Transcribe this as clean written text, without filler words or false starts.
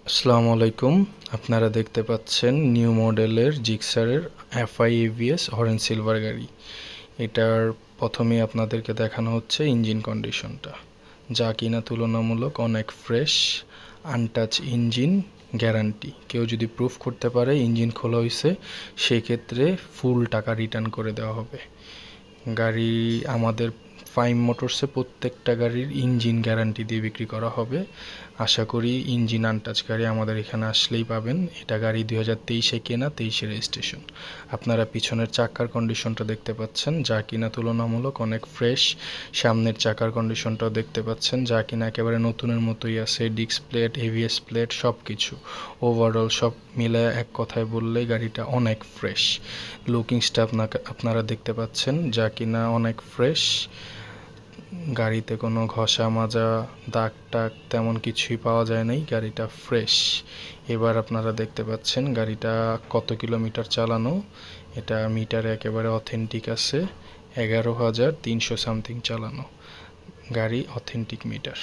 আসসালামু আলাইকুম। আপনারা দেখতে পাচ্ছেন নিউ মডেলের জিক্সারের এফআই এভিএস অরেঞ্জ সিলভার গাড়ি। এটার প্রথমে আপনাদেরকে দেখানো হচ্ছে ইঞ্জিন কন্ডিশনটা, যা কিনা তুলনামূলক অনেক ফ্রেশ, আনটাচ ইঞ্জিন গ্যারান্টি। কেউ যদি প্রুফ করতে পারে ইঞ্জিন খোলা হয়েছে, সেক্ষেত্রে ফুল টাকা রিটার্ন করে দেওয়া হবে। গাড়ি আমাদের ফাইম মোটরসে প্রত্যেকটা গাড়ির ইঞ্জিন গ্যারান্টি দিয়ে বিক্রি করা হবে। আশা করি ইঞ্জিন আনটাচ গাড়ি আমাদের এখানে আসলেই পাবেন। এটা গাড়ি 2023-এ কেনা, 23-এ রেজিস্ট্রেশন। আপনারা পিছনের চাকার কন্ডিশনটা দেখতে পাচ্ছেন, যা কিনা তুলনামূলক অনেক ফ্রেশ। সামনের চাকার কন্ডিশনটাও দেখতে পাচ্ছেন, যা কিনা একেবারে নতুনের মতোই আছে। ডিস্ক প্লেট, এভিএস প্লেট সব কিছু ওভারঅল সব মিলে এক কথায় বললে গাড়িটা অনেক ফ্রেশ। লুকিংসটা আপনারা দেখতে পাচ্ছেন, যা কিনা অনেক ফ্রেশ। গাড়িতে কোনো ঘষা মাজা, দাগ টাগ তেমন কিছুই পাওয়া যায় নাই। গাড়িটা ফ্রেশ। এবার আপনারা দেখতে পাচ্ছেন গাড়িটা কত কিলোমিটার চালানো। এটা মিটারে একেবারে অথেন্টিক আছে, 11,300 সামথিং চালানো। গাড়ি অথেন্টিক মিটার।